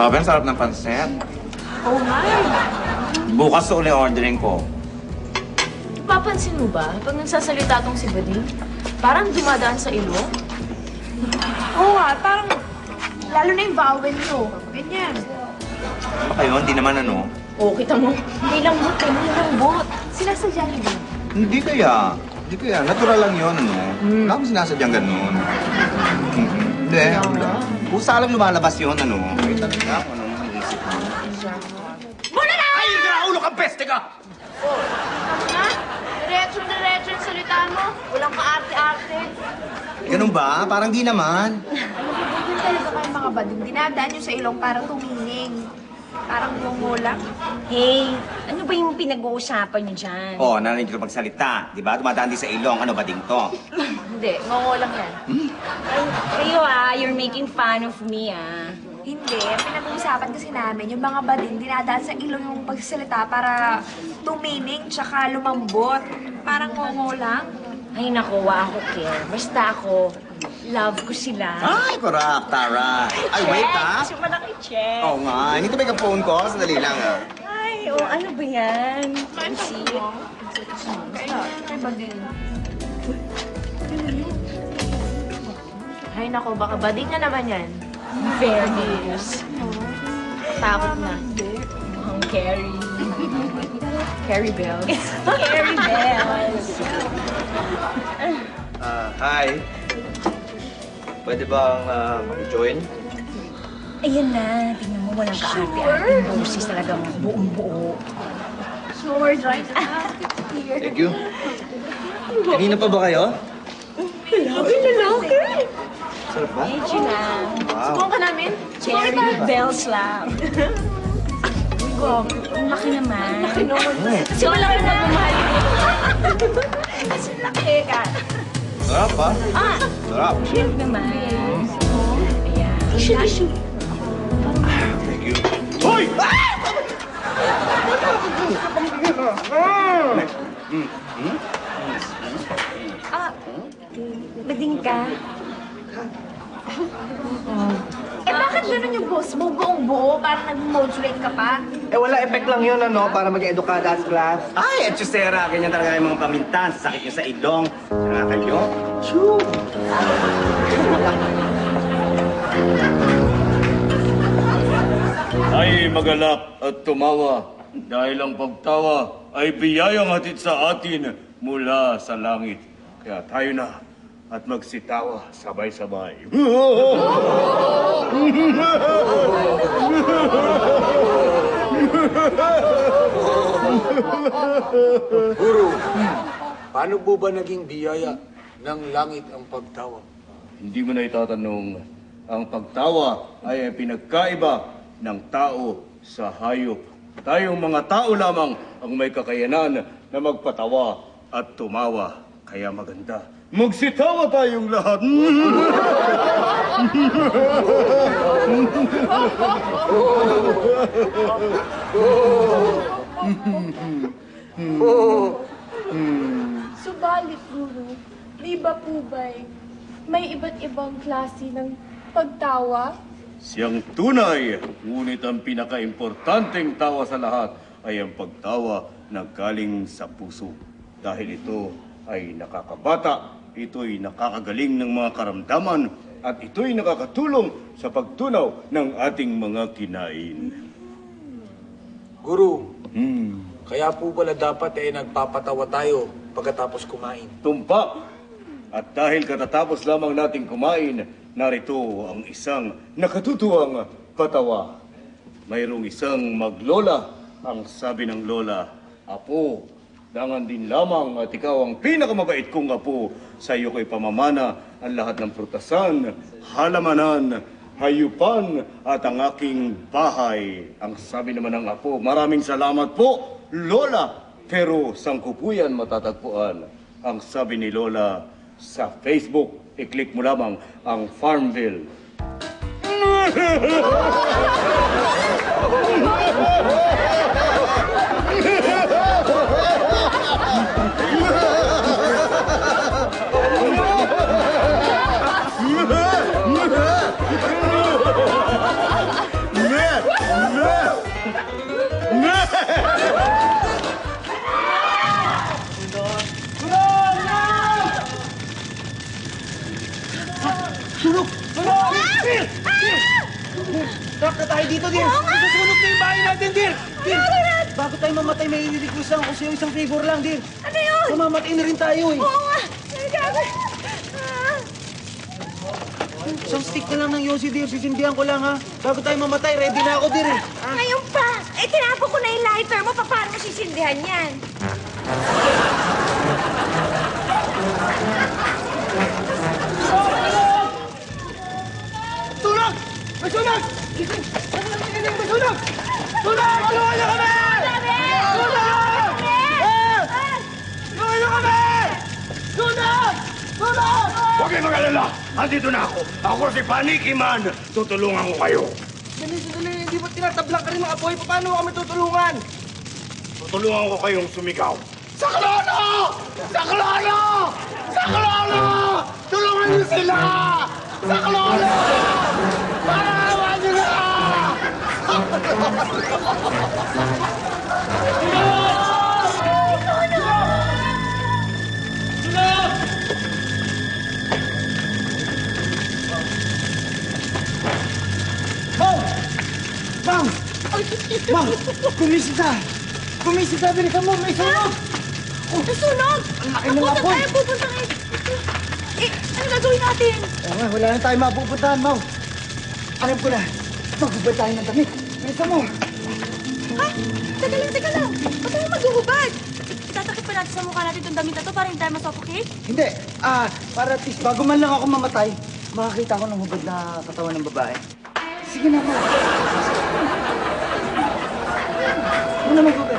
Grabe, ang sarap ng pansit. Oh my! Bukas uli ordering ko. Papansin mo ba, pag nagsasalita tong si Bading, parang dumadaan sa ilong? Oo nga, parang lalo na yung vowel nyo. Ganyan. Ano kayo? Hindi naman ano? Oo, kita mo. May lambot eh, may lambot. Sinasadya niyo ba? Hindi kaya. Hindi kaya. Natural lang yun, ano? Wala akong sinasadyang ganun. Hindi. Pusa lang lumalabas yun, ano? Ay, talaga. Ano ang isip mo? Muna na! Ay, ulo kang peste ka! Tama na? Diretso yung salita mo. Walang kaarte-arte. Ganun ba? Parang di naman. Alam mo, ganyan talaga kayo mga bading. Dinadaan nyo sa ilong para tumining. Parang lang. Hey, ano ba yung pinag-uusapan niyo dyan? Oo, narinig ko magsalita. Di ba? Dumadaan din sa ilong. Ano ba ding to? Hindi, ngongo lang yan. Kayo you're making fun of me Hindi, pinag-uusapan kasi namin, yung mga bading dinadaan sa ilong yung pagsasalita para tumining tsaka lumambot. Parang ngongo lang. Ay naku, ako care. Basta ako, love ko sila. Ay, correct, Tara. Ay, wait, ha? Kasi malaki check. Oo nga. Hindi to may phone ko. Sandali lang, ha? Ay, ano ba yan? See? Kay bading. Ay nako, baka Bading na naman yan. Fairness. Takot na. Ang Carrie. Carrie Bells. Carrie Bells. Hi. Pwede bang maki-join? Ayan na, tingnan mo, walang kaarte-arte. Boses talagang buong-buo. Slower drive na. Thank you. Kanina pa ba kayo? Sarap ba? Medyo na. Subukan ka namin? Cherry Bells lang. Ang laki naman. Laki naman. Kasi wala ka na bumali dito. Kasi laki ka. Sarap ba? Sarap. Cute naman. Ayan. Shoot. Thank you. Hoy! Bading ka. Eh bakit ganun yung boss mo? Buong buo, parang nag-modulate ka pa? Eh wala effect lang yun para maging edukada as class. Ay, etchusera. Ganyan talaga yung mga pamintan. Sakit nyo sa ilong. Saka kayo. Shoo! Ay magalak at tumawa dahil ang pagtawa ay biyayang hatid sa atin mula sa langit. Kaya tayo na at magsitawa sabay-sabay. Guru, paano po ba naging biyaya ng langit ang pagtawa? Hindi mo na itatanong, ang pagtawa ay pinagkaiba ng tao sa hayop. Tayong mga tao lamang ang may kakayanan na magpatawa at tumawa. Kaya maganda, magsitawa tayong lahat. Subalit, Guru, di ba po ba'y may iba't ibang klase ng pagtawa? Siyang tunay, ngunit ang pinaka-importanteng tawa sa lahat ay ang pagtawa na galing sa puso. Dahil ito ay nakakabata, ito'y nakakagaling ng mga karamdaman, at ito'y nakakatulong sa pagtunaw ng ating mga kinain. Guru, kaya po pala dapat nagpapatawa tayo pagkatapos kumain. Tumpak! At dahil katatapos lamang nating kumain, narito ang isang nakatutuwang patawa. Mayroong isang maglola, ang sabi ng lola, "Apo, dangan din lamang at ikaw ang pinakamabait kong apo. Sa iyo ko'y pamamana ang lahat ng prutasan, halamanan, hayupan at ang aking bahay." Ang sabi naman ng apo, "Maraming salamat po, Lola, pero saan ko po yan matatagpuan?" Ang sabi ni Lola, "Sa Facebook, i-click mo lamang ang Farmville." bago tayo mamatay, may i-request lang ako sa'yo isang favor lang, dear. Ano yun? Mamamatay na rin tayo eh. Oo nga. Ano gagawin? Isang stick na lang ng Yossi, dear. Sisindihan ko lang, ha? Bago tayo mamatay, ready na ako, dear, eh. Ngayon pa. Eh, tinapon ko na yung lighter mo. Paano mo sisindihan yan? Sunog! May sunog! May sunog! Sunog! Tulungan niyo kami! Sunog! Tulungan niyo kami! Sunog! Sunog! Huwag kayong mag-alala! Andito na ako! Ako si Paniki Man! Tutulungan ko kayo! Sandali, hindi mo tinatablang ka rin mga boy. Paano kami tutulungan? Tutulungan ko kayong sumigaw. Saklolo! Saklolo! Saklolo! Tulungan niyo sila! Saklolo! Parawan niyo na! Ma'am! Ma'am! Kumisita! Kumisita! Bilisan mo! May sunog! May sunog! Ang laki ng apoy! Tayo pupunta ngayon. Eh, ano gagawin natin? Wala na tayo mapupuntahan, Ma'am. Alam ko na. Maghubad tayo ng damit. Bilisan mo! Ha? Teka lang. Ba't tayo maghuhubad? Itatakip pa natin sa mukha natin itong damit na to para hindi tayo masuffocate? Hindi. Para at least bago man lang ako mamatay, makakita ko ng hubad na katawan ng babae. Sige na, Ma'am. Ano na maghubad?